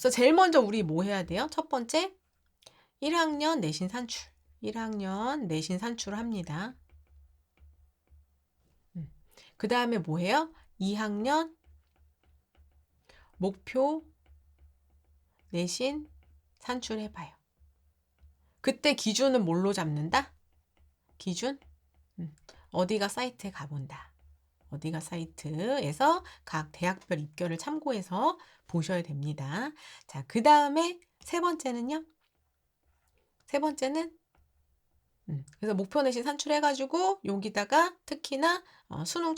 그래서 제일 먼저 우리 뭐 해야 돼요? 첫 번째, 1학년 내신 산출. 1학년 내신 산출을 합니다. 그 다음에 뭐 해요? 2학년 목표 내신 산출해봐요. 그때 기준은 뭘로 잡는다? 기준? 어디가 사이트에 가본다. 어디가 사이트에서 각 대학별 입결을 참고해서 보셔야 됩니다. 자, 그 다음에 세 번째는요? 세 번째는 그래서 목표 내신 산출해가지고 여기다가 특히나 수능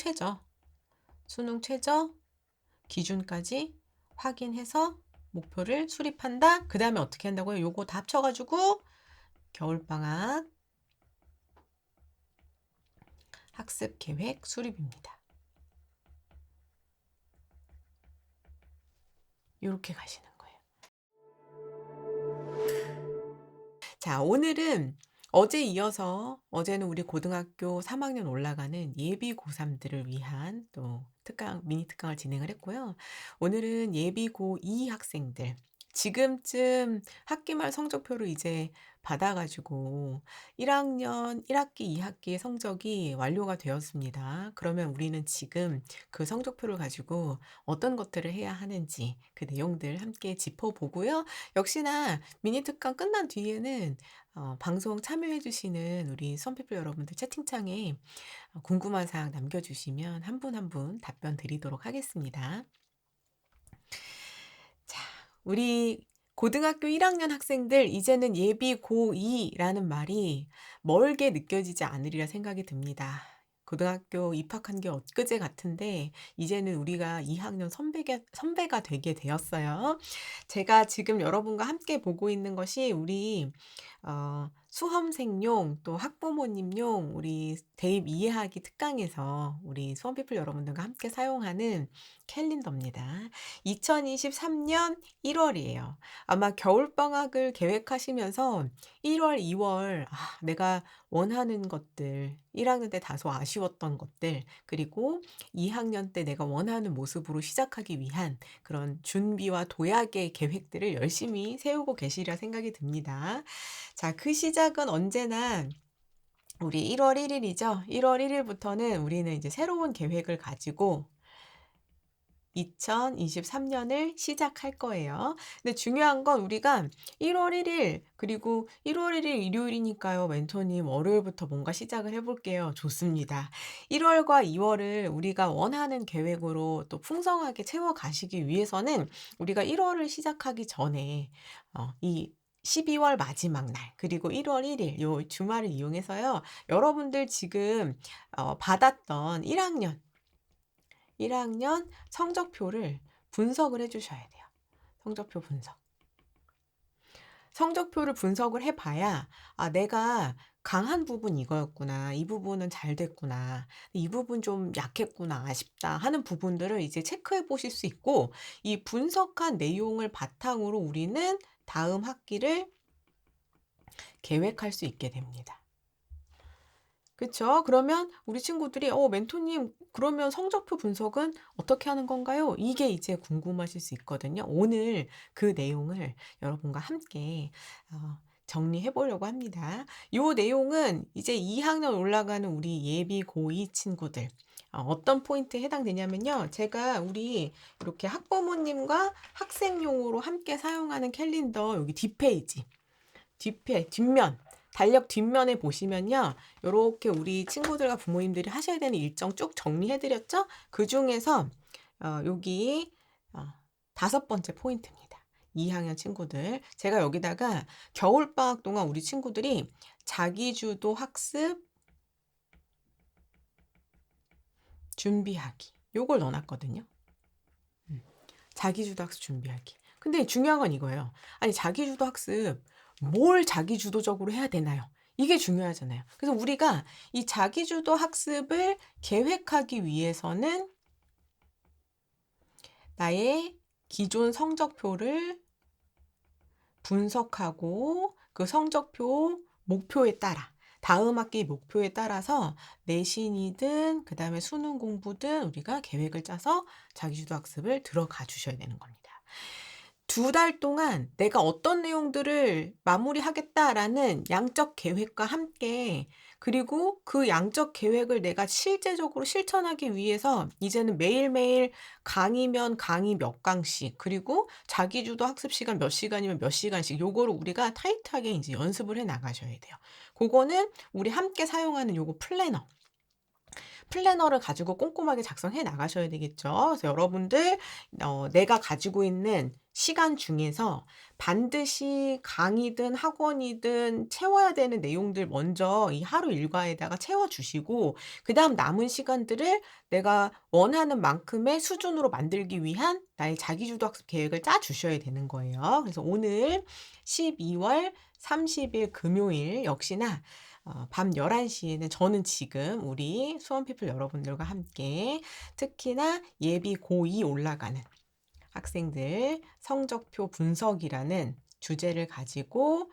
최저 기준까지 확인해서 목표를 수립한다. 그 다음에 어떻게 한다고요? 요거 다 합쳐가지고 겨울방학 학습 계획 수립입니다. 이렇게 가시는 거예요. 자, 오늘은 어제 이어서 어제는 우리 고등학교 3학년 올라가는 예비 고3들을 위한 또 미니 특강을 진행을 했고요. 오늘은 예비 고2 학생들, 지금쯤 학기말 성적표를 이제 받아가지고 1학년 1학기, 2학기의 성적이 완료가 되었습니다. 그러면 우리는 지금 그 성적표를 가지고 어떤 것들을 해야 하는지 그 내용들 함께 짚어보고요. 역시나 미니 특강 끝난 뒤에는 방송 참여해주시는 우리 수험피플 여러분들 채팅창에 궁금한 사항 남겨주시면 한 분 한 분 답변 드리도록 하겠습니다. 자, 우리 고등학교 1학년 학생들 이제는 예비 고2라는 말이 멀게 느껴지지 않으리라 생각이 듭니다. 고등학교 입학한 게 엊그제 같은데 이제는 우리가 2학년 선배가 되게 되었어요. 제가 지금 여러분과 함께 보고 있는 것이 우리 수험생용 또 학부모님용 우리 대입 이해하기 특강에서 우리 수험피플 여러분들과 함께 사용하는 캘린더입니다. 2023년 1월이에요. 아마 겨울방학을 계획하시면서 1월, 2월 내가 원하는 것들, 1학년 때 다소 아쉬웠던 것들, 그리고 2학년 때 내가 원하는 모습으로 시작하기 위한 그런 준비와 도약의 계획들을 열심히 세우고 계시리라 생각이 듭니다. 자, 그 시작은 언제나 우리 1월 1일이죠. 1월 1일부터는 우리는 이제 새로운 계획을 가지고 2023년을 시작할 거예요. 근데 중요한 건 우리가 1월 1일 그리고 1월 1일 일요일이니까요. 멘토님 월요일부터 뭔가 시작을 해볼게요. 좋습니다. 1월과 2월을 우리가 원하는 계획으로 또 풍성하게 채워가시기 위해서는 우리가 1월을 시작하기 전에 이 12월 마지막 날 그리고 1월 1일 요 주말을 이용해서요. 여러분들 지금 받았던 1학년 성적표를 분석을 해 주셔야 돼요. 성적표 분석. 성적표를 분석을 해 봐야 내가 강한 부분 이거였구나. 이 부분은 잘 됐구나. 이 부분 좀 약했구나. 아쉽다 하는 부분들을 이제 체크해 보실 수 있고 이 분석한 내용을 바탕으로 우리는 다음 학기를 계획할 수 있게 됩니다. 그쵸? 그러면 우리 친구들이 멘토님 그러면 성적표 분석은 어떻게 하는 건가요? 이게 이제 궁금하실 수 있거든요. 오늘 그 내용을 여러분과 함께 정리해 보려고 합니다. 요 내용은 이제 2학년 올라가는 우리 예비 고2 친구들 어떤 포인트에 해당되냐면요. 제가 우리 이렇게 학부모님과 학생용으로 함께 사용하는 캘린더 여기 뒷페이지 뒷면 달력 뒷면에 보시면요. 요렇게 우리 친구들과 부모님들이 하셔야 되는 일정 쭉 정리해 드렸죠? 그중에서 여기 5번째 포인트입니다. 2학년 친구들. 제가 여기다가 겨울방학 동안 우리 친구들이 자기주도 학습 준비하기. 요걸 넣어 놨거든요. 자기주도 학습 준비하기. 근데 중요한 건 이거예요. 아니 자기주도 학습 뭘 자기주도적으로 해야 되나요? 이게 중요하잖아요. 그래서 우리가 이 자기주도 학습을 계획하기 위해서는 나의 기존 성적표를 분석하고 그 성적표 목표에 따라 다음 학기 목표에 따라서 내신이든 그다음에 수능 공부든 우리가 계획을 짜서 자기주도 학습을 들어가 주셔야 되는 겁니다. 두 달 동안 내가 어떤 내용들을 마무리하겠다라는 양적 계획과 함께 그리고 그 양적 계획을 내가 실제적으로 실천하기 위해서 이제는 매일매일 강의면 강의 몇 강씩 그리고 자기주도 학습 시간 몇 시간이면 몇 시간씩 요거를 우리가 타이트하게 인제 연습을 해 나가셔야 돼요. 고거는 우리 함께 사용하는 요거 플래너를 가지고 꼼꼼하게 작성해 나가셔야 되겠죠. 그래서 여러분들 내가 가지고 있는 시간 중에서 반드시 강의든 학원이든 채워야 되는 내용들 먼저 이 하루 일과에다가 채워 주시고 그다음 남은 시간들을 내가 원하는 만큼의 수준으로 만들기 위한 나의 자기주도 학습 계획을 짜 주셔야 되는 거예요. 그래서 오늘 12월 30일 금요일 역시나 밤 11시 에는 저는 지금 우리 수험피플 여러분들과 함께 특히나 예비 고2 올라가는 학생들 성적표 분석이라는 주제를 가지고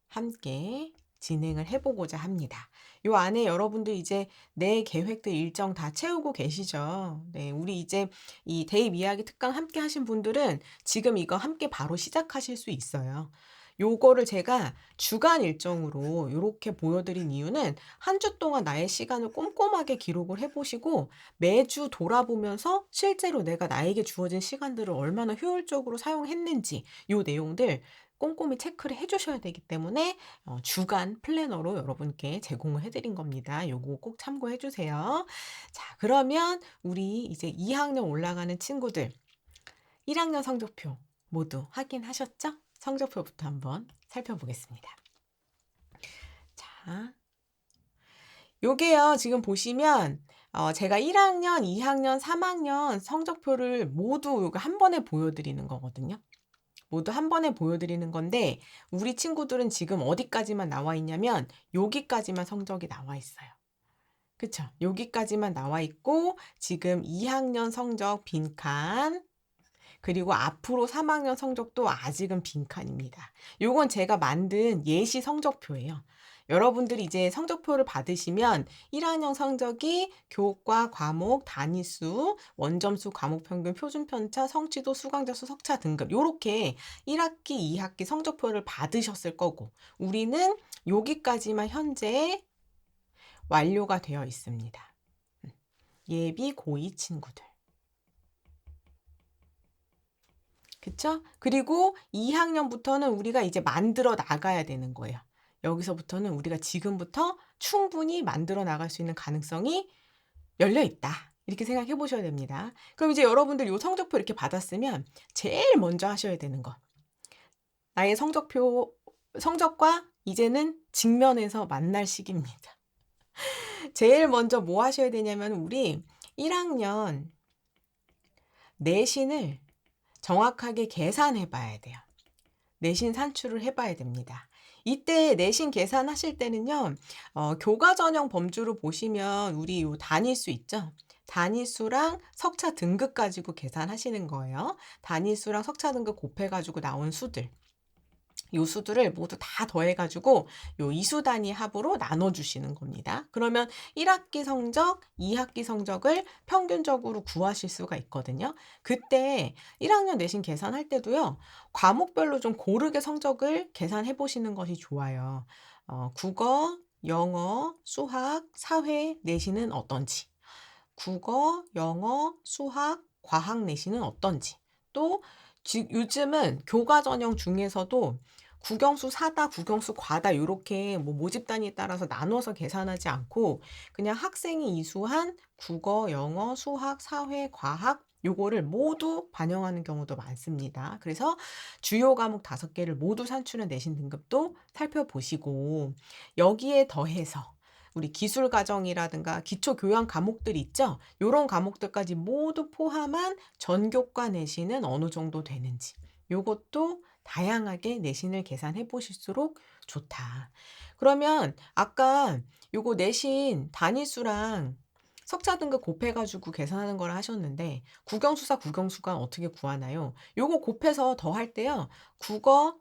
함께 진행을 해 보고자 합니다. 요 안에 여러분들 이제 내 계획들 일정 다 채우고 계시죠? 네. 우리 이제 이 대입 이야기 특강 함께 하신 분들은 지금 이거 함께 바로 시작하실 수 있어요. 요거를 제가 주간 일정으로 요렇게 보여 드린 이유는 한 주 동안 나의 시간을 꼼꼼하게 기록을 해 보시고 매주 돌아보면서 실제로 내가 나에게 주어진 시간들을 얼마나 효율적으로 사용했는지 요 내용들 꼼꼼히 체크를 해 주셔야 되기 때문에 주간 플래너로 여러분께 제공을 해 드린 겁니다. 요거 꼭 참고해 주세요. 자 그러면 우리 이제 2 학년 올라가는 친구들 1 학년 성적표 모두 확인하셨죠? 성적표부터 한번 살펴보겠습니다. 자 요게요. 지금 보시면 제가 1 학년, 2 학년, 3 학년 성적표를 모두 요거 한 번에 보여 드리는 거거든요. 모두 한 번에 보여 드리는 건데 우리 친구들은 지금 어디까지만 나와 있냐면 여기까지만 성적이 나와 있어요. 그쵸? 여기까지만 나와 있고 지금 2 학년 성적 빈칸 그리고 앞으로 3 학년 성적도 아직은 빈칸입니다. 요건 제가 만든 예시 성적표예요. 여러분들이 이제 성적표를 받으시면 1 학년 성적이 교과, 과목, 단위수, 원점수, 과목 평균, 표준 편차, 성취도, 수강자 수, 석차 등급 요렇게 1 학기, 2 학기 성적표를 받으셨을 거고 우리는 여기까지만 현재 완료가 되어 있습니다. 예비 고2 친구들. 그쵸? 그리고 2 학년부터는 우리가 이제 만들어 나가야 되는 거예요. 여기서부터는 우리가 지금부터 충분히 만들어 나갈 수 있는 가능성이 열려 있다. 이렇게 생각해 보셔야 됩니다. 그럼 이제 여러분들 요 성적표 이렇게 받았으면 제일 먼저 하셔야 되는 거. 나의 성적과 이제는 직면해서 만날 시기입니다. 제일 먼저 뭐 하셔야 되냐면 우리 1 학년 내신을 정확하게 계산해 봐야 돼요. 내신 산출을 해 봐야 됩니다. 이때 내신 계산하실 때는요. 교과 전형 범주로 보시면 우리 요 단위수 있죠? 단위수랑 석차 등급 가지고 계산하시는 거예요. 단위수랑 석차 등급 곱해 가지고 나온 수들. 요 수들을 모두 다 더해 가지고 요 이수 단위 합으로 나눠 주시는 겁니다. 그러면 1 학기 성적, 2 학기 성적을 평균적으로 구하실 수가 있거든요. 그때 1 학년 내신 계산할 때도요. 과목별로 좀 고르게 성적을 계산해 보시는 것이 좋아요. 국어, 영어, 수학, 사회 내신은 어떤지, 국어, 영어, 수학, 과학 내신은 어떤지, 또 요즘은 교과 전형 중에서도 국영수 사다, 국영수 과다 요렇게 뭐 모집 단위에 따라서 나눠서 계산하지 않고 그냥 학생이 이수한 국어, 영어, 수학, 사회, 과학 요거를 모두 반영하는 경우도 많습니다. 그래서 주요 과목 5개를 모두 산출한 내신 등급도 살펴보시고 여기에 더해서 우리 기술 과정이라든가 기초 교양 과목들 있죠? 요런 과목들까지 모두 포함한 전교과 내신은 어느 정도 되는지 요것도 다양하게 내신을 계산해 보실수록 좋다. 그러면 아까 요거 내신 단위수랑 석차 등급 곱해 가지고 계산하는 걸 하셨는데 국영수사, 국영수가 어떻게 구하나요? 요거 곱해서 더할 때요. 국어,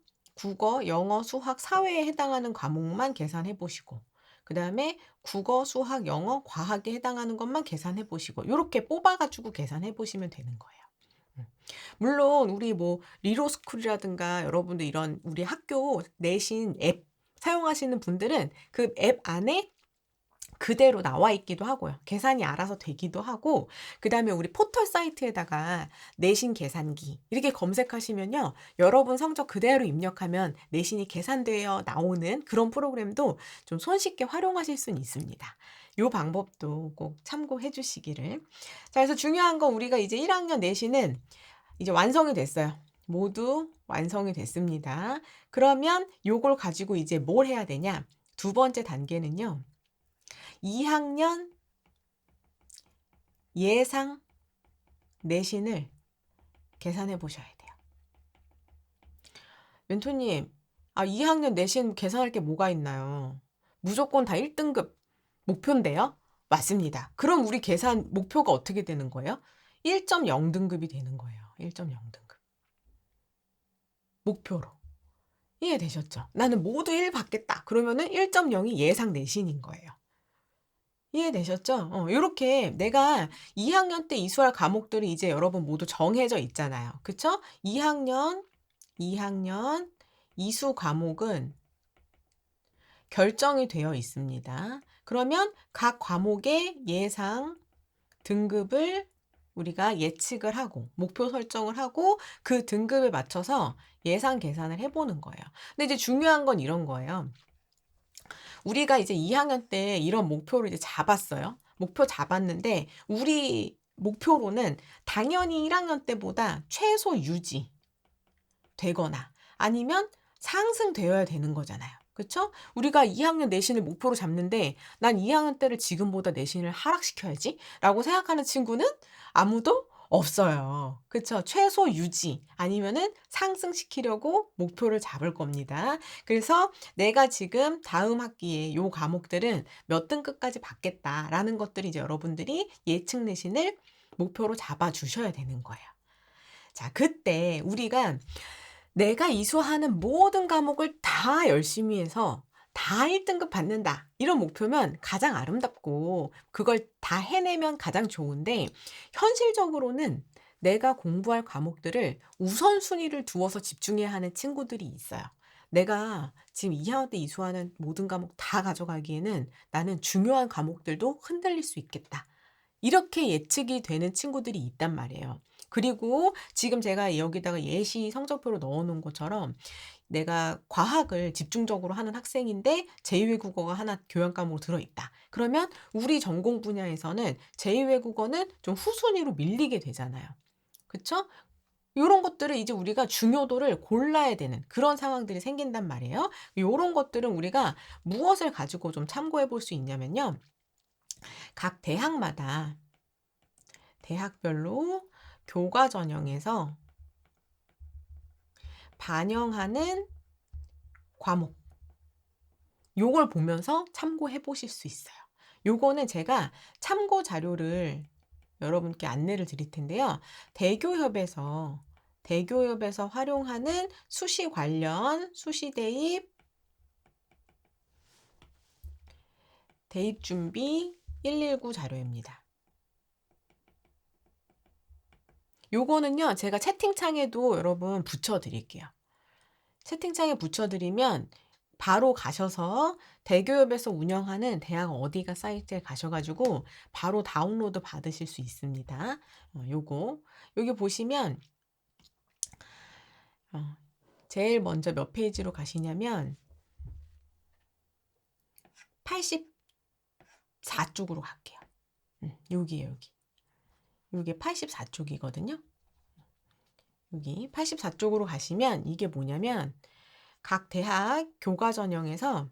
영어, 수학, 사회에 해당하는 과목만 계산해 보시고 그다음에 국어, 수학, 영어, 과학에 해당하는 것만 계산해 보시고 요렇게 뽑아 가지고 계산해 보시면 되는 거예요. 물론 우리 뭐 리로스쿨이라든가 여러분들 이런 우리 학교 내신 앱 사용하시는 분들은 그 앱 안에 그대로 나와 있기도 하고요. 계산이 알아서 되기도 하고, 그다음에 우리 포털 사이트에다가 내신 계산기 이렇게 검색하시면요. 여러분 성적 그대로 입력하면 내신이 계산되어 나오는 그런 프로그램도 좀 손쉽게 활용하실 수는 있습니다. 요 방법도 꼭 참고해 주시기를. 자, 그래서 중요한 건 우리가 이제 1 학년 내신은 이제 완성이 됐어요. 모두 완성이 됐습니다. 그러면 요걸 가지고 이제 뭘 해야 되냐? 두 번째 단계는요. 2 학년 예상 내신을 계산해 보셔야 돼요. 멘토님, 2 학년 내신 계산할 게 뭐가 있나요? 무조건 다 1 등급 목표인데요? 맞습니다. 그럼 우리 계산 목표가 어떻게 되는 거예요? 1.0 등급이 되는 거예요. 1.0 등급. 목표로. 이해되셨죠? 나는 모두 1 받겠다. 그러면은 1.0이 예상 내신인 거예요. 이해되셨죠? 요렇게 내가 2 학년 때 이수할 과목들이 이제 여러분 모두 정해져 있잖아요. 그쵸? 2 학년 이수 과목은 결정이 되어 있습니다. 그러면 각 과목의 예상 등급을 우리가 예측을 하고 목표 설정을 하고 그 등급에 맞춰서 예상 계산을 해 보는 거예요. 근데 이제 중요한 건 이런 거예요. 우리가 이제 2 학년 때 이런 목표를 이제 잡았어요. 목표 잡았는데 우리 목표로는 당연히 1 학년 때보다 최소 유지되거나 아니면 상승되어야 되는 거잖아요. 그쵸? 우리가 2 학년 내신을 목표로 잡는데 '난 2 학년 때를 지금보다 내신을 하락시켜야지.'라고 생각하는 친구는 아무도 없어요. 그쵸? 최소 유지 아니면은 상승시키려고 목표를 잡을 겁니다. 그래서 '내가 지금 다음 학기에 요 과목들은 몇 등급까지 받겠다.'라는 것들이 이제 여러분들이 예측 내신을 목표로 잡아 주셔야 되는 거예요. 자, 그때 우리가 내가 이수하는 모든 과목을 다 열심히 해서 다 1 등급 받는다. 이런 목표면 가장 아름답고 그걸 다 해내면 가장 좋은데 현실적으로는 내가 공부할 과목들을 우선순위를 두어서 집중해야 하는 친구들이 있어요. 내가 지금 2 학년 때 이수하는 모든 과목 다 가져가기에는 나는 중요한 과목들도 흔들릴 수 있겠다. 이렇게 예측이 되는 친구들이 있단 말이에요. 그리고 지금 제가 여기다가 예시 성적표로 넣어 놓은 것처럼 내가 과학을 집중적으로 하는 학생인데 제2외국어가 하나 교양 과목으로 들어 있다. 그러면 우리 전공 분야에서는 제2외국어는 좀 후순위로 밀리게 되잖아요. 그쵸? 요런 것들을 이제 우리가 중요도를 골라야 되는 그런 상황들이 생긴단 말이에요. 요런 것들은 우리가 무엇을 가지고 좀 참고해 볼 수 있냐면요. 각 대학마다 대학별로 교과 전형에서 반영하는 과목 요걸 보면서 참고해 보실 수 있어요. 요거는 제가 참고 자료를 여러분께 안내를 드릴 텐데요. 대교협에서 활용하는 수시 관련 수시 대입 준비 119 자료입니다. 요거는요. 제가 채팅창에도 여러분 붙여 드릴게요. 채팅창에 붙여 드리면 바로 가셔서 대교협에서 운영하는 대학 어디가 사이트에 가셔 가지고 바로 다운로드 받으실 수 있습니다. 요거. 여기 보시면 어 제일 먼저 몇 페이지로 가시냐면 84 쪽으로 갈게요. 여기에요, 여기. 요게 84 쪽이거든요. 여기 84 쪽으로 가시면 이게 뭐냐면 각 대학 교과 전형에서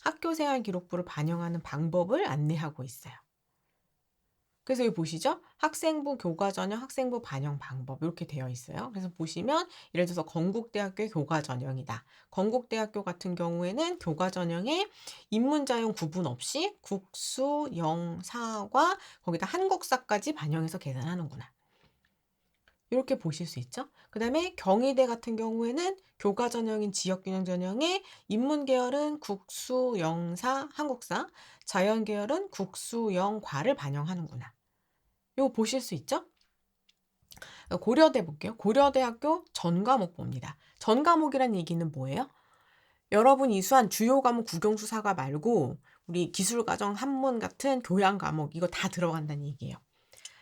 학교 생활 기록부를 반영하는 방법을 안내하고 있어요. 그래서 여기 보시죠? 학생부 교과 전형, 학생부 반영 방법 이렇게 되어 있어요. 그래서 보시면 예를 들어서 건국대학교의 교과 전형이다. 건국대학교 같은 경우에는 교과 전형에 인문자용 구분 없이 국수, 영사과 거기다 한국사까지 반영해서 계산하는구나. 이렇게 보실 수 있죠. 그다음에 경희대 같은 경우에는 교과 전형인 지역균형 전형에 인문 계열은 국수, 영사, 한국사, 자연 계열은 국수, 영과를 반영하는구나. 요거 보실 수 있죠? 고려대 볼게요. 고려대학교 전과목 봅니다. 전과목이란 얘기는 뭐예요? 여러분이 이수한 주요 과목 국영수사과 말고 우리 기술과정, 한문 같은 교양 과목 이거 다 들어간다는 얘기예요.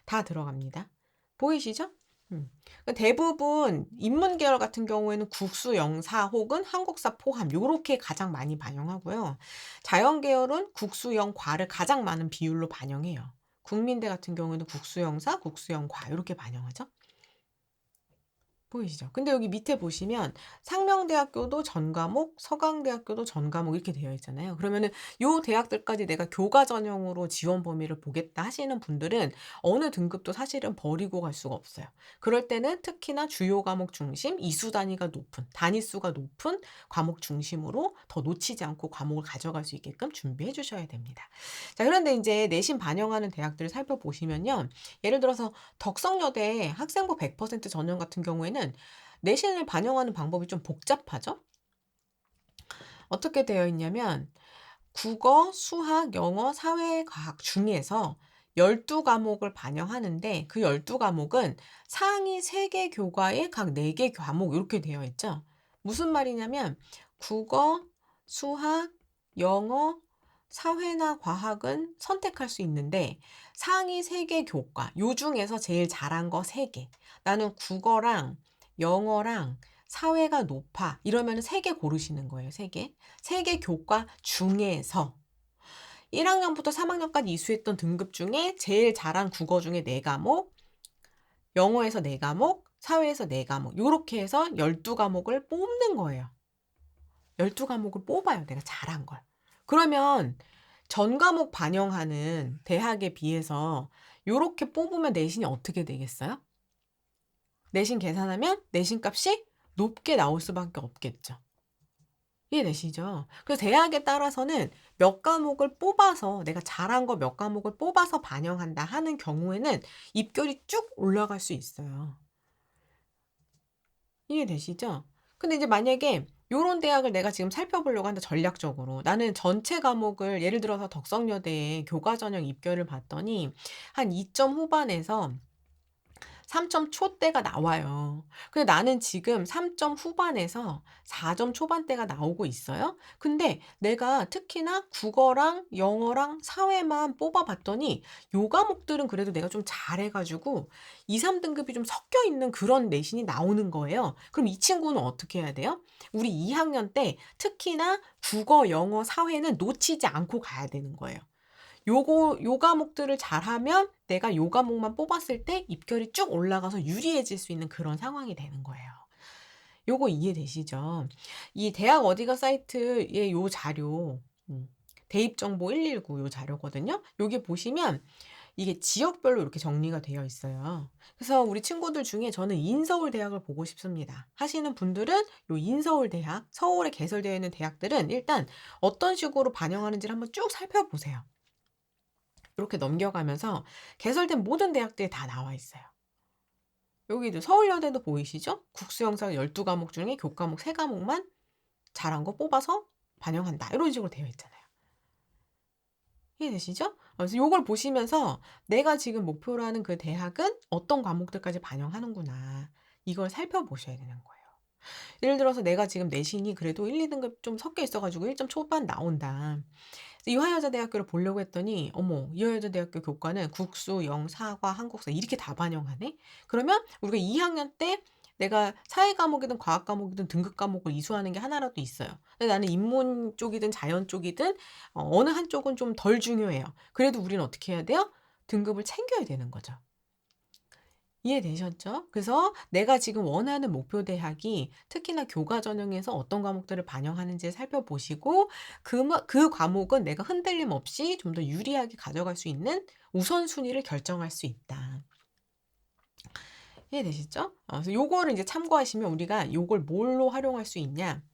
다 들어갑니다. 보이시죠? 그러니까 대부분 인문계열 같은 경우에는 국수, 영사 혹은 한국사 포함 요렇게 가장 많이 반영하고요. 자연계열은 국수, 영, 과를 가장 많은 비율로 반영해요. 국민대 같은 경우에는 국수, 영사, 국수, 영, 과 요렇게 반영하죠. 보이시죠? 근데 여기 밑에 보시면 상명대학교도 전과목, 서강대학교도 전과목 이렇게 되어 있잖아요. 그러면은 요 대학들까지 내가 교과 전형으로 지원 범위를 보겠다 하시는 분들은 어느 등급도 사실은 버리고 갈 수가 없어요. 그럴 때는 특히나 주요 과목 중심, 이수 단위가 높은, 단위수가 높은 과목 중심으로 더 놓치지 않고 과목을 가져갈 수 있게끔 준비해 주셔야 됩니다. 자, 그런데 이제 내신 반영하는 대학들을 살펴보시면요. 예를 들어서 덕성여대 학생부 100% 전형 같은 경우에는 내신을 반영하는 방법이 좀 복잡하죠? 어떻게 되어 있냐면 국어, 수학, 영어, 사회과학 중에서 12과목을 반영하는데 그 12과목은 상위 3개 교과에 각 4개 과목 이렇게 되어 있죠. 무슨 말이냐면 국어, 수학, 영어, 사회나 과학은 선택할 수 있는데 상위 3개 교과, 요 중에서 제일 잘한 거 3개. 나는 국어랑 영어랑 사회가 높아. 이러면 3개 고르시는 거예요. 3개. 3개 교과 중에서 1학년부터 3학년까지 이수했던 등급 중에 제일 잘한 국어 중에 4과목, 영어에서 4과목, 사회에서 4과목 요렇게 해서 12과목을 뽑는 거예요. 12과목을 뽑아요. 내가 잘한 걸. 그러면 전 과목 반영하는 대학에 비해서 요렇게 뽑으면 내신이 어떻게 되겠어요? 내신 계산하면 내신값이 높게 나올 수밖에 없겠죠. 이해되시죠? 그래서 대학에 따라서는 몇 과목을 뽑아서 내가 잘한 거 몇 과목을 뽑아서 반영한다 하는 경우에는 입결이 쭉 올라갈 수 있어요. 이해되시죠? 근데 이제 만약에 요런 대학을 내가 지금 살펴보려고 한다 전략적으로. 나는 전체 과목을 예를 들어서 덕성여대에 교과 전형 입결을 봤더니 한 2점 후반에서 3점 초대가 나와요. 근데 나는 지금 3점 후반에서 4점 초반대가 나오고 있어요. 근데 내가 특히나 국어랑 영어랑 사회만 뽑아봤더니 요 과목들은 그래도 내가 좀 잘해가지고 2, 3등급이 좀 섞여 있는 그런 내신이 나오는 거예요. 그럼 이 친구는 어떻게 해야 돼요? 우리 2학년 때 특히나 국어, 영어, 사회는 놓치지 않고 가야 되는 거예요. 요 과목들을 잘하면 내가 요 과목만 뽑았을 때 입결이 쭉 올라가서 유리해질 수 있는 그런 상황이 되는 거예요. 요거 이해되시죠? 이 대학 어디가 사이트의 요 자료, 대입정보 119 요 자료거든요. 여기 보시면 이게 지역별로 이렇게 정리가 되어 있어요. 그래서 우리 친구들 중에 저는 인서울 대학을 보고 싶습니다. 하시는 분들은 요 인서울 대학, 서울에 개설되어 있는 대학들은 일단 어떤 식으로 반영하는지를 한번 쭉 살펴보세요. 이렇게 넘겨가면서 개설된 모든 대학들이 다 나와 있어요. 여기도 서울여대도 보이시죠? 국수영사 12과목 중에 교과목 3과목만 잘한 거 뽑아서 반영한다. 이런 식으로 되어 있잖아요. 이해되시죠? 그래서 이걸 보시면서 내가 지금 목표로 하는 그 대학은 어떤 과목들까지 반영하는구나. 이걸 살펴보셔야 되는 거예요. 예를 들어서 내가 지금 내신이 그래도 1, 2등급 좀 섞여 있어가지고 1점 초반 나온다. 이화여자대학교를 보려고 했더니 어머 이화여자대학교 교과는 국수, 영, 사과, 한국사 이렇게 다 반영하네? 그러면 우리가 2학년 때 내가 사회 과목이든 과학 과목이든 등급 과목을 이수하는 게 하나라도 있어요. 근데 나는 인문 쪽이든 자연 쪽이든 어느 한쪽은 좀 덜 중요해요. 그래도 우리는 어떻게 해야 돼요? 등급을 챙겨야 되는 거죠. 이해되셨죠? 그래서 내가 지금 원하는 목표 대학이 특히나 교과 전형에서 어떤 과목들을 반영하는지 살펴보시고 그 과목은 내가 흔들림 없이 좀 더 유리하게 가져갈 수 있는 우선순위를 결정할 수 있다. 이해되시죠? 그래서 요거를 이제 참고하시면 우리가 요걸 뭘로 활용할 수 있냐?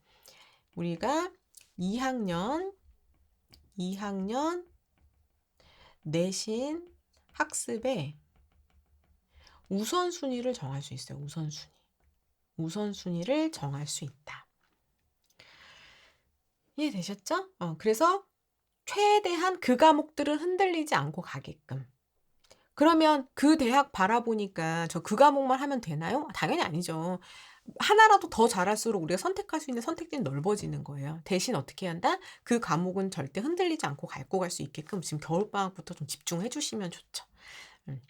우리가 2학년 내신 학습에 우선순위를 정할 수 있어요. 우선순위를 정할 수 있다. 이해되셨죠? 그래서 최대한 그 과목들은 흔들리지 않고 가게끔. 그러면 그 대학 바라보니까 저 그 과목만 하면 되나요? 당연히 아니죠. 하나라도 더 잘할수록 우리가 선택할 수 있는 선택지는 넓어지는 거예요. 대신 어떻게 해야 한다? 그 과목은 절대 흔들리지 않고 갈고 갈 수 있게끔 지금 겨울방학부터 좀 집중해 주시면 좋죠. 음.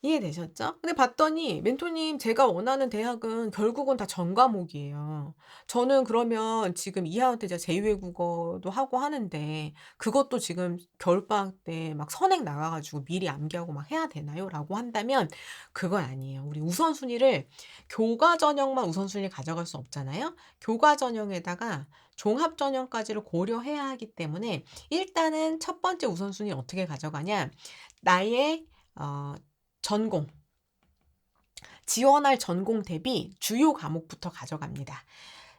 이해되셨죠? 근데 봤더니 멘토님 제가 원하는 대학은 결국은 다 전 과목이에요. 저는 그러면 지금 2 학년 때 제가 제2외국어도 하고 하는데 그것도 지금 겨울방학 때 막 선행 나가 가지고 미리 암기하고 막 해야 되나요?"라고 한다면 그건 아니에요. 우리 우선순위를 교과 전형만 우선순위를 가져갈 수 없잖아요. 교과 전형에다가 종합 전형까지를 고려해야 하기 때문에 일단은 첫 번째 우선순위를 어떻게 가져가냐. 나의 어 전공, 지원할 전공 대비 주요 과목부터 가져갑니다.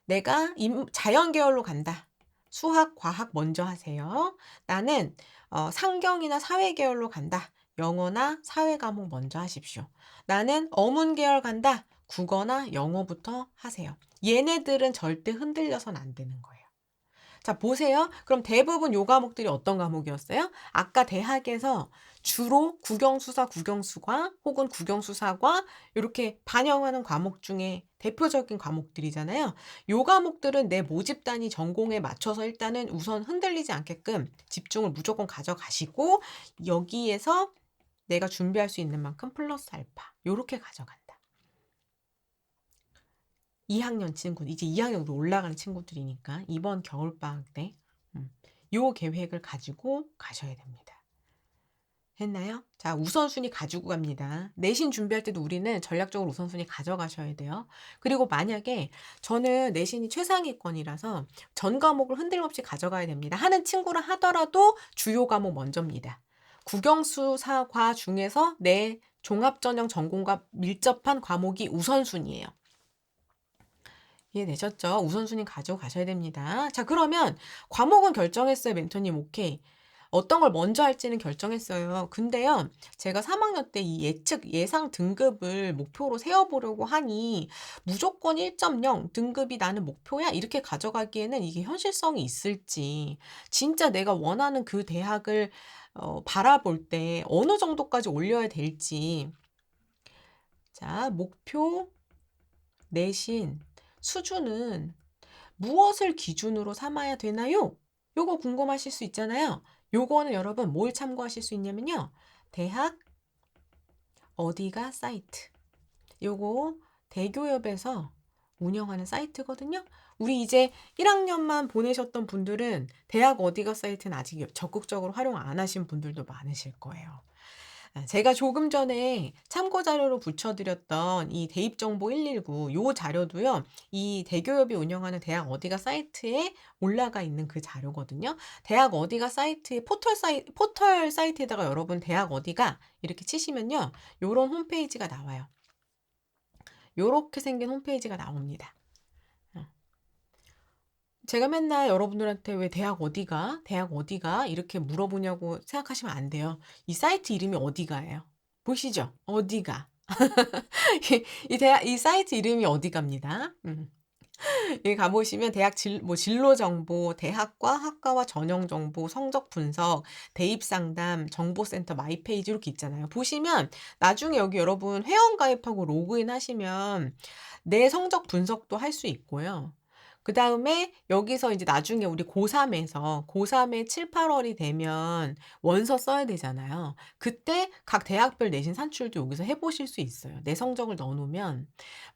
내가 자연 계열로 간다. 수학, 과학 먼저 하세요. 나는 상경이나 사회 계열로 간다. 영어나 사회 과목 먼저 하십시오. 나는 어문 계열 간다. 국어나 영어부터 하세요. 얘네들은 절대 흔들려서는 안 되는 거예요. 자, 보세요. 그럼 대부분 요 과목들이 어떤 과목이었어요? 아까 대학에서 주로 국영수사, 국영수과 혹은 국영수사과 요렇게 반영하는 과목 중에 대표적인 과목들이잖아요. 요 과목들은 내 모집단위 전공에 맞춰서 일단은 우선 흔들리지 않게끔 집중을 무조건 가져가시고 여기에서 내가 준비할 수 있는 만큼 플러스 알파 요렇게 가져간다. 2 학년 친구 이제 2 학년으로 올라가는 친구들이니까 이번 겨울방학 때 요 계획을 가지고 가셔야 됩니다. 했나요? 자, 우선순위 가지고 갑니다. 내신 준비할 때도 우리는 전략적으로 우선순위 가져가셔야 돼요. 그리고 만약에 저는 내신이 최상위권이라서 전 과목을 흔들림없이 가져가야 됩니다. 하는 친구라 하더라도 주요 과목 먼저입니다. 국영수사과 중에서 내 종합전형 전공과 밀접한 과목이 우선순위예요. 이해되셨죠? 우선순위 가지고 가셔야 됩니다. 자, 그러면 과목은 결정했어요, 멘토님. 오케이. 어떤 걸 먼저 할지는 결정했어요. 근데요, 제가 3학년 때 이 예상 등급을 목표로 세워보려고 하니 무조건 1.0 등급이 나는 목표야? 이렇게 가져가기에는 이게 현실성이 있을지, 진짜 내가 원하는 그 대학을 바라볼 때 어느 정도까지 올려야 될지. 자, 목표, 내신, 수준은 무엇을 기준으로 삼아야 되나요? 요거 궁금하실 수 있잖아요. 요거는 여러분 뭘 참고하실 수 있냐면요. 대학 어디가 사이트. 요거 대교협에서 운영하는 사이트거든요. 우리 이제 1학년만 보내셨던 분들은 대학 어디가 사이트는 아직 적극적으로 활용 안 하신 분들도 많으실 거예요. 제가 조금 전에 참고 자료로 붙여드렸던 이 대입정보 119 요 자료도요. 이 대교협이 운영하는 대학 어디가 사이트에 올라가 있는 그 자료거든요. 대학 어디가 사이트에 포털 사이트에다가 여러분 대학 어디가 이렇게 치시면요. 요런 홈페이지가 나와요. 요렇게 생긴 홈페이지가 나옵니다. 제가 맨날 여러분들한테 왜 대학 어디가? 대학 어디가? 이렇게 물어보냐고 생각하시면 안 돼요. 이 사이트 이름이 어디가예요. 보시죠? 어디가. 이 사이트 이름이 어디갑니다. 여기 가보시면 대학 진로 정보, 대학과 학과와 전형 정보, 성적 분석, 대입 상담, 정보센터 마이 페이지 이렇게 있잖아요. 보시면 나중에 여기 여러분 회원 가입하고 로그인 하시면 내 성적 분석도 할 수 있고요. 그다음에 여기서 이제 나중에 우리 고3에 7-8 월이 되면 원서 써야 되잖아요. 그때 각 대학별 내신 산출도 여기서 해 보실 수 있어요. 내 성적을 넣어 놓으면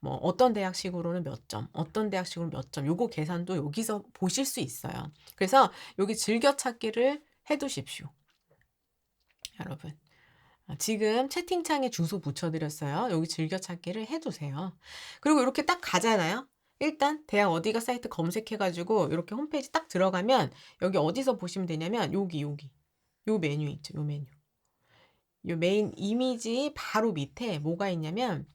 뭐 어떤 대학식으로는 몇 점, 어떤 대학식으로는 몇 점 요거 계산도 여기서 보실 수 있어요. 그래서 여기 즐겨찾기를 해 두십시오. 여러분. 지금 채팅창에 주소 붙여 드렸어요. 여기 즐겨찾기를 해 두세요. 그리고 이렇게 딱 가잖아요. 일단 대학 어디가 사이트 검색해 가지고 이렇게 홈페이지 딱 들어가면 여기 어디서 보시면 되냐면 여기. 요 메뉴 있죠. 요 메뉴. 요 메인 이미지 바로 밑에 뭐가 있냐면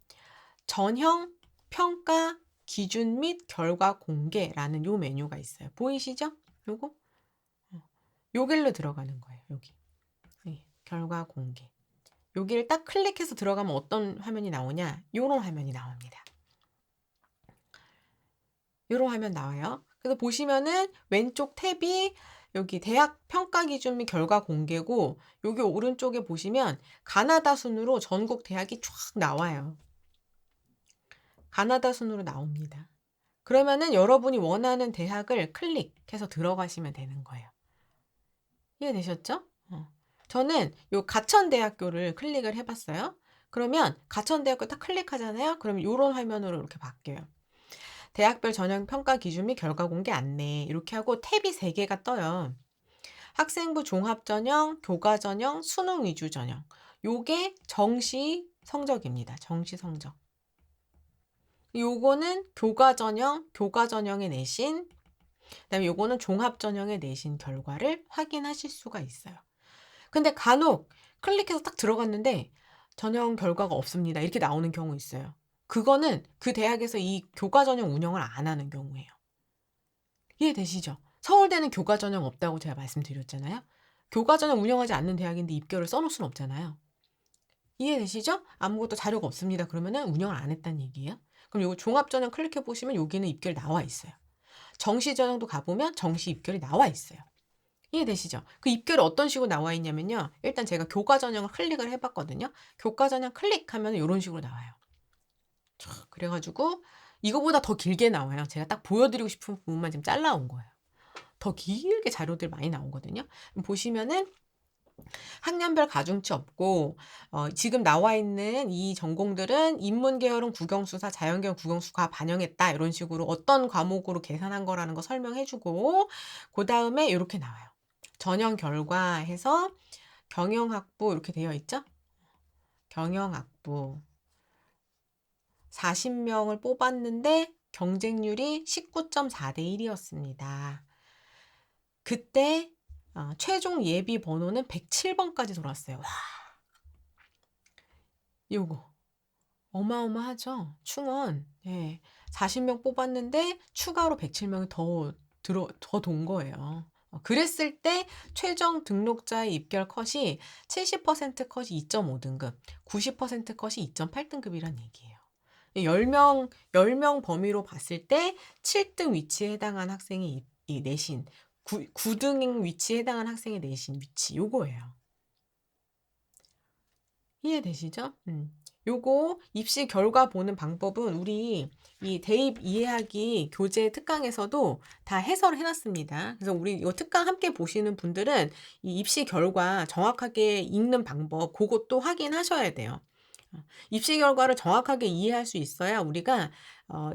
전형, 평가, 기준 및 결과 공개라는 요 메뉴가 있어요. 보이시죠? 요거? 요길로 들어가는 거예요. 여기. 네, 결과 공개. 여기를 딱 클릭해서 들어가면 어떤 화면이 나오냐? 요런 화면이 나옵니다. 요런 화면 나와요. 그래서 보시면은 왼쪽 탭이 여기 대학 평가 기준 및 결과 공개고 여기 오른쪽에 보시면 가나다 순으로 전국 대학이 쫙 나와요. 가나다 순으로 나옵니다. 그러면은 여러분이 원하는 대학을 클릭해서 들어가시면 되는 거예요. 이해되셨죠? 저는 요 가천대학교를 클릭을 해봤어요. 그러면 가천대학교 딱 클릭하잖아요. 그럼 요런 화면으로 이렇게 바뀌어요. 대학별 전형 평가 기준 및 결과 공개 안내 이렇게 하고 탭이 3개가 떠요. 학생부 종합 전형, 교과 전형, 수능 위주 전형. 요게 정시 성적입니다. 정시 성적. 요거는 교과 전형의 내신, 그다음에 요거는 종합 전형의 내신 결과를 확인하실 수가 있어요. 근데 간혹 클릭해서 딱 들어갔는데 전형 결과가 없습니다. 이렇게 나오는 경우 있어요. 그거는 그 대학에서 이 교과 전형 운영을 안 하는 경우예요. 이해되시죠? 서울대는 교과 전형 없다고 제가 말씀드렸잖아요. 교과 전형 운영하지 않는 대학인데 입결을 써놓을 수는 없잖아요. 이해되시죠? 아무것도 자료가 없습니다. 그러면은 운영을 안 했다는 얘기예요. 그럼 요거 종합 전형 클릭해 보시면 여기는 입결 나와 있어요. 정시 전형도 가보면 정시 입결이 나와 있어요. 이해되시죠? 그 입결이 어떤 식으로 나와 있냐면요. 일단 제가 교과 전형을 클릭을 해봤거든요. 교과 전형 클릭하면 이런 식으로 나와요. 그래가지고 이거보다 더 길게 나와요. 제가 딱 보여드리고 싶은 부분만 지금 잘라온 거예요. 더 길게 자료들 많이 나오거든요. 보시면은 학년별 가중치 없고 지금 나와 있는 이 전공들은 인문계열은 국영수사, 자연계열 국영수가 반영했다. 이런 식으로 어떤 과목으로 계산한 거라는 거 설명해주고 그 다음에 이렇게 나와요. 전형 결과 해서 경영학부 이렇게 되어 있죠? 경영학부 40명을 뽑았는데 경쟁률이 19.4대 1이었습니다. 그때 최종 예비 번호는 107번까지 돌았어요. 와. 요거 어마어마하죠? 충원. 예. 40명 뽑았는데 추가로 107명이 더 돈 거예요. 그랬을 때 최종 등록자의 입결 컷이 70% 컷이 2.5등급, 90% 컷이 2.8등급이란 얘기예요. 10명 범위로 봤을 때 7등 위치에 해당한 학생의 이 내신, 9등 위치에 해당한 학생의 내신 위치, 요거예요. 이해되시죠? 요거 입시 결과 보는 방법은 우리 이 대입 이해하기 교재 특강에서도 다 해설을 해놨습니다. 그래서 우리 이거 특강 함께 보시는 분들은 이 입시 결과 정확하게 읽는 방법, 그것도 확인하셔야 돼요. 입시 결과를 정확하게 이해할 수 있어야 우리가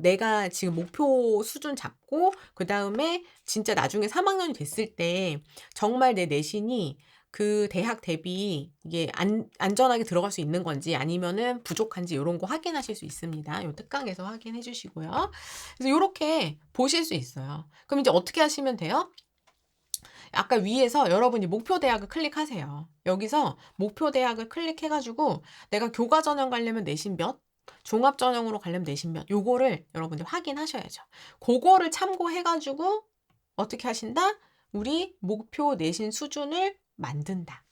내가 지금 목표 수준 잡고 그 다음에 진짜 나중에 3학년이 됐을 때 정말 내 내신이 그 대학 대비 이게 안전하게 들어갈 수 있는 건지 아니면은 부족한지 이런 거 확인하실 수 있습니다. 요 특강에서 확인해 주시고요. 그래서 이렇게 보실 수 있어요. 그럼 이제 어떻게 하시면 돼요? 아까 위에서 여러분이 목표 대학을 클릭하세요. 여기서 목표 대학을 클릭해가지고 내가 교과 전형 가려면 내신 몇, 종합 전형으로 가려면 내신 몇, 요거를 여러분들 확인하셔야죠. 그거를 참고해가지고 어떻게 하신다? 우리 목표 내신 수준을 만든다.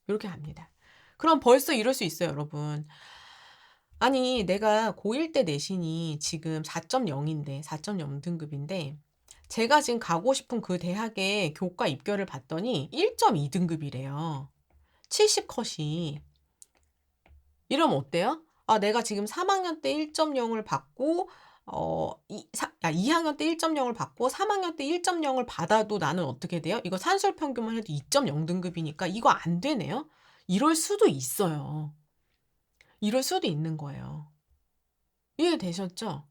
이렇게 합니다. 그럼 벌써 이럴 수 있어요, 여러분. 아니, 내가 고1 때 내신이 지금 4.0인데, 4.0 등급인데, 제가 지금 가고 싶은 그 대학의 교과 입결을 봤더니 1.2등급이래요. 70컷이. 이러면 어때요? 아, 내가 지금 3학년 때 1.0을 받고, 2학년 때 1.0을 받고 3학년 때 1.0을 받아도 나는 어떻게 돼요? 이거 산술 평균만 해도 2.0등급이니까 이거 안 되네요? 이럴 수도 있어요. 이럴 수도 있는 거예요. 이해되셨죠?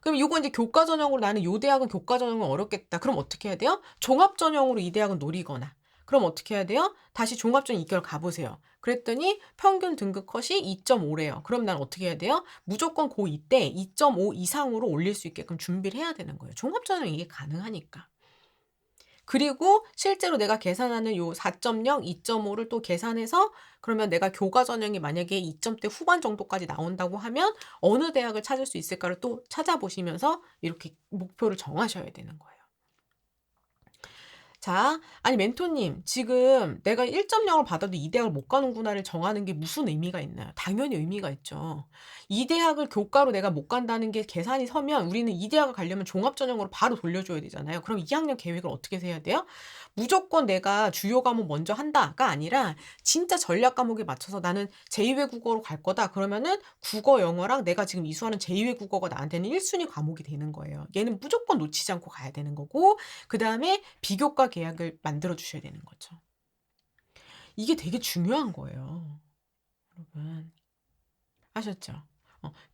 그럼 이거 이제 교과 전형으로 나는 요 대학은 교과 전형은 어렵겠다. 그럼 어떻게 해야 돼요? 종합 전형으로 이 대학은 노리거나. 그럼 어떻게 해야 돼요? 다시 종합 전형 입결 가보세요. 그랬더니 평균 등급 컷이 2.5래요. 그럼 난 어떻게 해야 돼요? 무조건 고2 때 2.5 이상으로 올릴 수 있게끔 준비를 해야 되는 거예요. 종합 전형 이게 가능하니까. 그리고 실제로 내가 계산하는 요 4.0, 2.5를 또 계산해서 그러면 내가 교과 전형이 만약에 2점대 후반 정도까지 나온다고 하면 어느 대학을 찾을 수 있을까를 또 찾아보시면서 이렇게 목표를 정하셔야 되는 거예요. 자, 아니 멘토님, 지금 내가 1.0을 받아도 이 대학을 못 가는구나를 정하는 게 무슨 의미가 있나요? 당연히 의미가 있죠. 이 대학을 교과로 내가 못 간다는 게 계산이 서면 우리는 이 대학을 가려면 종합전형으로 바로 돌려줘야 되잖아요. 그럼 2학년 계획을 어떻게 세야 돼요? 무조건 내가 주요 과목 먼저 한다가 아니라 진짜 전략 과목에 맞춰서 나는 제2외국어로 갈 거다. 그러면은 국어, 영어랑 내가 지금 이수하는 제2외국어가 나한테는 1순위 과목이 되는 거예요. 얘는 무조건 놓치지 않고 가야 되는 거고, 그다음에 비교과 계약을 만들어 주셔야 되는 거죠. 이게 되게 중요한 거예요. 여러분. 아셨죠?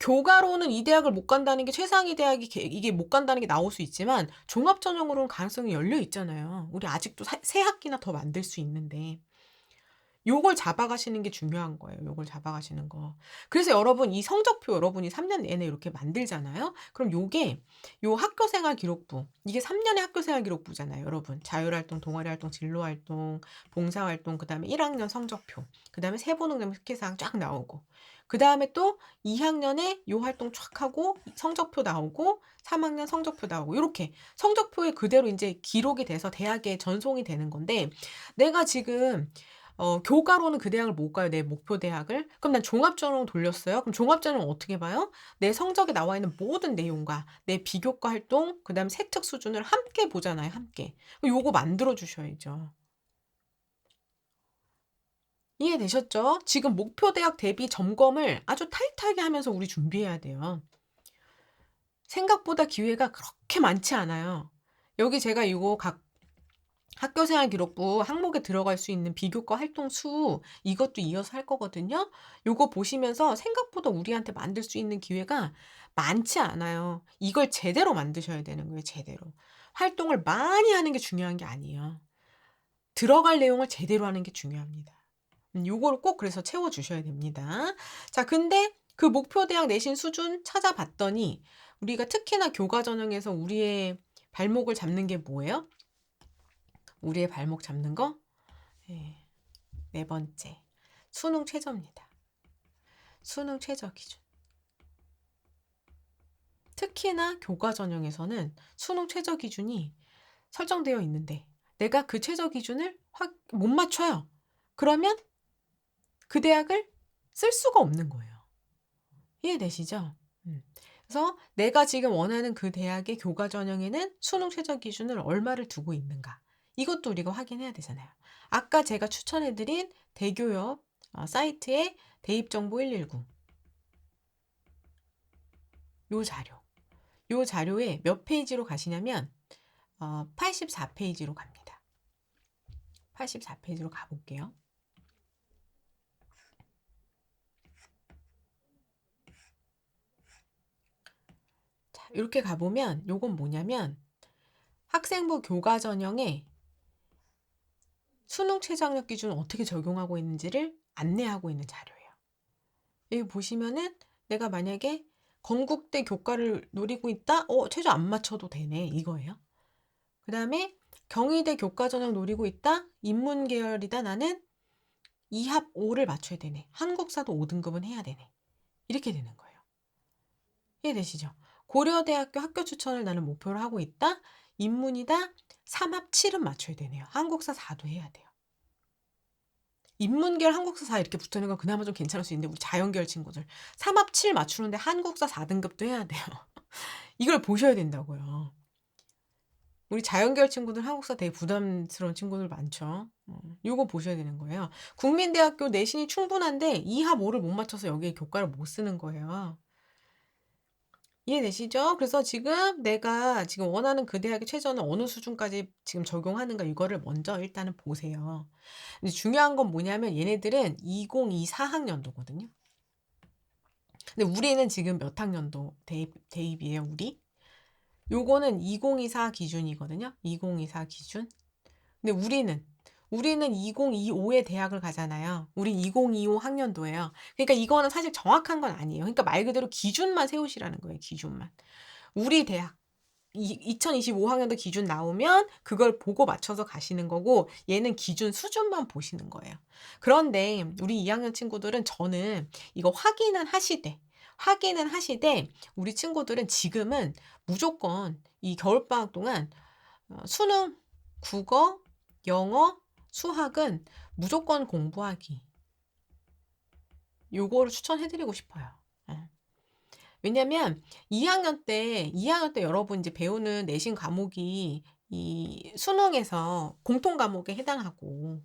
교과로는 이 대학을 못 간다는 게 최상위 대학이 이게 못 간다는 게 나올 수 있지만 종합 전형으로는 가능성이 열려 있잖아요. 우리 아직도 세 학기나 더 만들 수 있는데. 요걸 잡아가시는 게 중요한 거예요. 요걸 잡아가시는 거. 그래서 여러분 이 성적표 여러분이 3년 내내 이렇게 만들잖아요. 그럼 요게 요 학교생활 기록부 이게 3년의 학교생활 기록부잖아요. 여러분 자율활동, 동아리활동, 진로활동, 봉사활동 그다음에 1학년 성적표 그다음에 세부능력 특기사항 쫙 나오고 그다음에 또 2학년에 요 활동 쫙 하고 성적표 나오고 3학년 성적표 나오고 요렇게 성적표에 그대로 이제 기록이 돼서 대학에 전송이 되는 건데 내가 지금 교과로는 그 대학을 못 가요, 내 목표 대학을. 그럼 난 종합전형으로 돌렸어요. 그럼 종합전형은 어떻게 봐요? 내 성적에 나와 있는 모든 내용과 내 비교과 활동, 그다음에 세특 수준을 함께 보잖아요, 함께. 요거 만들어 주셔야죠. 이해되셨죠? 지금 목표 대학 대비 점검을 아주 타이트하게 하면서 우리 준비해야 돼요. 생각보다 기회가 그렇게 많지 않아요. 여기 제가 이거 각 학교생활 기록부 항목에 들어갈 수 있는 비교과 활동 수 이것도 이어서 할 거거든요. 요거 보시면서 생각보다 우리한테 만들 수 있는 기회가 많지 않아요. 이걸 제대로 만드셔야 되는 거예요, 제대로. 활동을 많이 하는 게 중요한 게 아니에요. 들어갈 내용을 제대로 하는 게 중요합니다. 요거를 꼭 그래서 채워 주셔야 됩니다. 자, 근데 그 목표 대학 내신 수준 찾아봤더니 우리가 특히나 교과 전형에서 우리의 발목을 잡는 게 뭐예요? 우리의 발목 잡는 거? 네, 네 번째. 수능 최저입니다. 수능 최저 기준. 특히나 교과 전형에서는 수능 최저 기준이 설정되어 있는데 내가 그 최저 기준을 못 맞춰요. 그러면 그 대학을 쓸 수가 없는 거예요. 이해되시죠? 그래서 내가 지금 원하는 그 대학의 교과 전형에는 수능 최저 기준을 얼마를 두고 있는가. 이것도 우리가 확인해야 되잖아요. 아까 제가 추천해드린 대교협 사이트의 대입정보 119. 요 자료. 요 자료에 몇 페이지로 가시냐면 84페이지로 갑니다. 84페이지로 가볼게요. 자, 이렇게 가보면 요건 뭐냐면 학생부 교과 전형에 수능 최저학력 기준을 어떻게 적용하고 있는지를 안내하고 있는 자료예요. 여기 보시면은 내가 만약에 건국대 교과를 노리고 있다? 최저 안 맞춰도 되네. 이거예요. 그 다음에 경희대 교과 전형 노리고 있다? 인문 계열이다. 나는 2합 5를 맞춰야 되네. 한국사도 5등급은 해야 되네. 이렇게 되는 거예요. 이해되시죠? 고려대학교 학교 추천을 나는 목표로 하고 있다? 인문이다? 3합 7은 맞춰야 되네요. 한국사 4도 해야 돼요. 인문계열 한국사 4 이렇게 붙어있는 건 그나마 좀 괜찮을 수 있는데 우리 자연계열 친구들 3합 7 맞추는데 한국사 4등급도 해야 돼요. 이걸 보셔야 된다고요. 우리 자연계열 친구들 한국사 되게 부담스러운 친구들 많죠. 요거 보셔야 되는 거예요. 국민대학교 내신이 충분한데 2합 5를 못 맞춰서 여기에 교과를 못 쓰는 거예요. 이해되시죠? 그래서 지금 내가 지금 원하는 그 대학의 최저는 어느 수준까지 지금 적용하는가 이거를 먼저 일단은 보세요. 근데 중요한 건 뭐냐면 얘네들은 2024학년도거든요. 근데 우리는 지금 몇 학년도 대입이에요, 우리? 요거는 2024 기준이거든요. 2024 기준. 근데 우리는 2025에 대학을 가잖아요. 우린 2025 학년도예요. 그러니까 이거는 사실 정확한 건 아니에요. 그러니까 말 그대로 기준만 세우시라는 거예요. 기준만. 우리 대학 2025학년도 기준 나오면 그걸 보고 맞춰서 가시는 거고 얘는 기준 수준만 보시는 거예요. 그런데 우리 2학년 친구들은 저는 이거 확인은 하시되 우리 친구들은 지금은 무조건 이 겨울방학 동안 수능, 국어, 영어, 수학은 무조건 공부하기. 요거를 추천해드리고 싶어요. 예. 왜냐면 2학년 때 여러분 이제 배우는 내신 과목이 이 수능에서 공통 과목에 해당하고,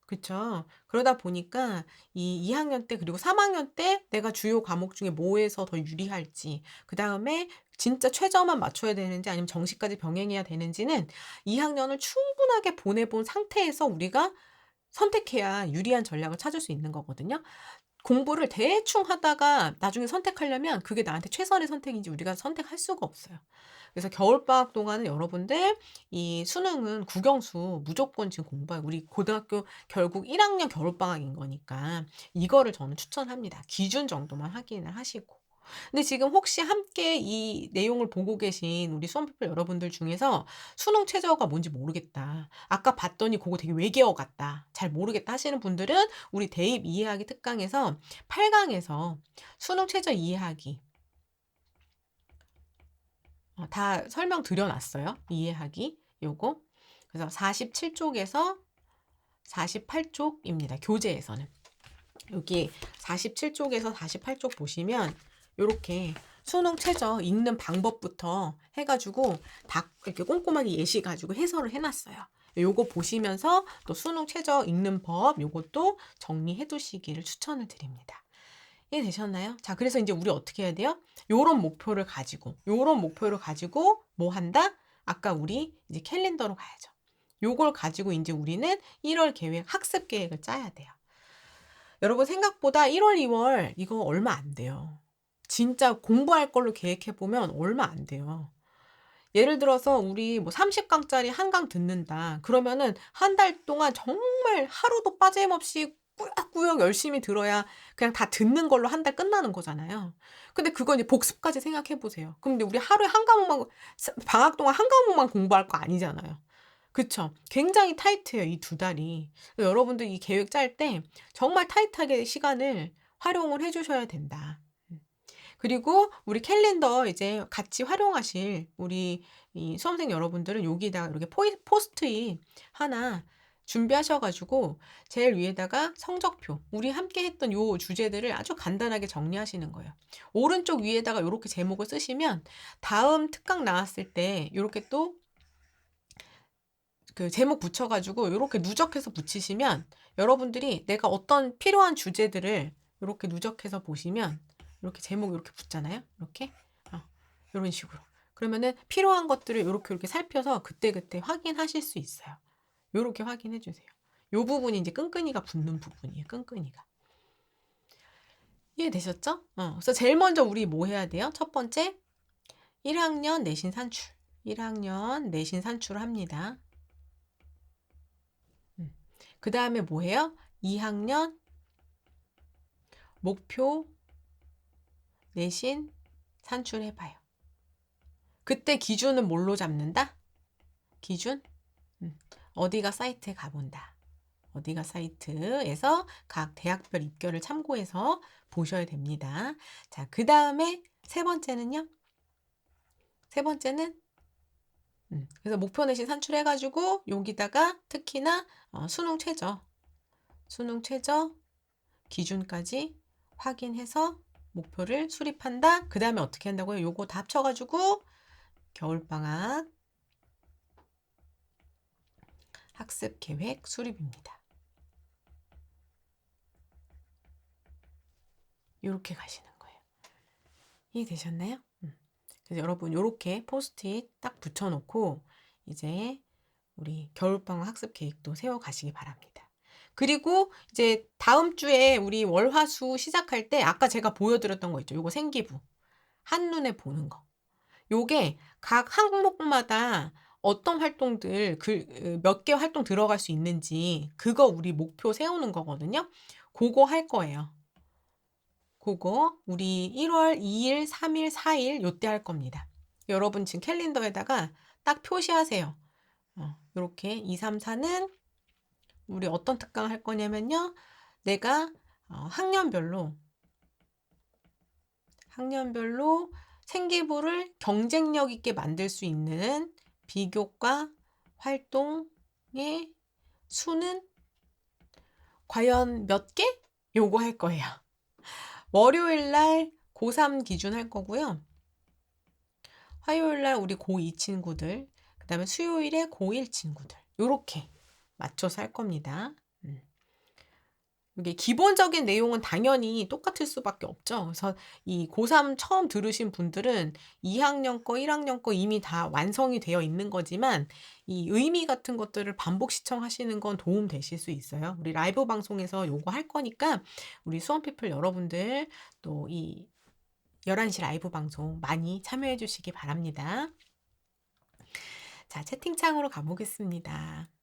그쵸. 그러다 보니까 이 2학년 때 그리고 3학년 때 내가 주요 과목 중에 뭐에서 더 유리할지, 그다음에 진짜 최저만 맞춰야 되는지 아니면 정시까지 병행해야 되는지는 2학년을 충분하게 보내본 상태에서 우리가 선택해야 유리한 전략을 찾을 수 있는 거거든요. 공부를 대충 하다가 나중에 선택하려면 그게 나한테 최선의 선택인지 우리가 선택할 수가 없어요. 그래서 겨울방학 동안은 여러분들 이 수능은 국영수 무조건 지금 공부해요. 우리 고등학교 결국 1학년 겨울방학인 거니까 이거를 저는 추천합니다. 기준 정도만 확인을 하시고. 근데 지금 혹시 함께 이 내용을 보고 계신 우리 수험피플 여러분들 중에서 수능 최저가 뭔지 모르겠다. 아까 봤더니 그거 되게 외계어 같다. 잘 모르겠다 하시는 분들은 우리 대입 이해하기 특강에서 8강에서 수능 최저 이해하기 다 설명드려 놨어요. 이해하기 요거. 그래서 47쪽에서 48쪽입니다. 교재에서는. 여기 47쪽에서 48쪽 보시면 요렇게 수능 최저 읽는 방법부터 해가지고 다 이렇게 꼼꼼하게 예시 가지고 해설을 해놨어요. 요거 보시면서 또 수능 최저 읽는 법 요것도 정리해 두시기를 추천을 드립니다. 이해되셨나요? 자, 그래서 이제 우리 어떻게 해야 돼요? 요런 목표를 가지고 뭐 한다? 아까 우리 이제 캘린더로 가야죠. 요걸 가지고 이제 우리는 1월 계획, 학습 계획을 짜야 돼요. 여러분 생각보다 1월, 2월 이거 얼마 안 돼요. 진짜 공부할 걸로 계획해보면 얼마 안 돼요. 예를 들어서 우리 뭐 30강짜리 한 강 듣는다. 그러면은 한 달 동안 정말 하루도 빠짐없이 꾸역꾸역 열심히 들어야 그냥 다 듣는 걸로 한 달 끝나는 거잖아요. 근데 그거 이제 복습까지 생각해 보세요. 근데 우리 하루에 한 과목만, 방학 동안 한 과목만 공부할 거 아니잖아요. 그쵸? 굉장히 타이트해요, 이 두 달이. 여러분들 이 계획 짤 때 정말 타이트하게 시간을 활용을 해주셔야 된다. 그리고 우리 캘린더 이제 같이 활용하실 우리 이 수험생 여러분들은 여기다가 이렇게 포스트잇 하나 준비하셔가지고 제일 위에다가 성적표, 우리 함께 했던 요 주제들을 아주 간단하게 정리하시는 거예요. 오른쪽 위에다가 이렇게 제목을 쓰시면 다음 특강 나왔을 때 이렇게 또 그 제목 붙여가지고 이렇게 누적해서 붙이시면 여러분들이 내가 어떤 필요한 주제들을 이렇게 누적해서 보시면 이렇게 제목 이렇게 붙잖아요. 이렇게 이런 식으로. 그러면은 필요한 것들을 이렇게 살펴서 그때그때 확인하실 수 있어요. 이렇게 확인해 주세요. 요 부분이 이제 끈끈이가 붙는 부분이에요. 끈끈이가. 이해되셨죠? 그래서 제일 먼저 우리 뭐 해야 돼요? 첫 번째, 1학년 내신 산출. 1학년 내신 산출을 합니다. 그 다음에 뭐 해요? 2학년 목표 내신 산출해봐요. 그때 기준은 뭘로 잡는다? 기준? 어디가 사이트에 가본다. 어디가 사이트에서 각 대학별 입결을 참고해서 보셔야 됩니다. 자, 그 다음에 세 번째는요? 세 번째는 그래서 목표 내신 산출해가지고 여기다가 특히나 수능 최저 기준까지 확인해서 목표를 수립한다. 그 다음에 어떻게 한다고요? 요거 다 합쳐가지고 겨울방학 학습 계획 수립입니다. 이렇게 가시는 거예요. 이해되셨나요? 그래서 여러분 이렇게 포스트잇 딱 붙여놓고 이제 우리 겨울방학 학습 계획도 세워 가시기 바랍니다. 그리고 이제 다음 주에 우리 월화수 시작할 때 아까 제가 보여드렸던 거 있죠. 요거 생기부. 한눈에 보는 거. 요게 각 항목마다 어떤 활동들 몇 개 활동 들어갈 수 있는지 그거 우리 목표 세우는 거거든요. 그거 할 거예요. 그거 우리 1월 2일, 3일, 4일 요때 할 겁니다. 여러분 지금 캘린더에다가 딱 표시하세요. 이렇게 2, 3, 4는 우리 어떤 특강 할 거냐면요. 내가 학년별로 생기부를 경쟁력 있게 만들 수 있는 비교과 활동에 수는 과연 몇 개? 요거 할 거예요. 월요일 날 고3 기준 할 거고요. 화요일 날 우리 고2 친구들, 그다음에 수요일에 고1 친구들 요렇게 맞춰서 할 겁니다. 이게 기본적인 내용은 당연히 똑같을 수밖에 없죠. 그래서 이 고3 처음 들으신 분들은 2학년 거, 1학년 거 이미 다 완성이 되어 있는 거지만 이 의미 같은 것들을 반복 시청하시는 건 도움 되실 수 있어요. 우리 라이브 방송에서 요거 할 거니까 우리 수험피플 여러분들 또 이 11시 라이브 방송 많이 참여해 주시기 바랍니다. 자, 채팅창으로 가보겠습니다.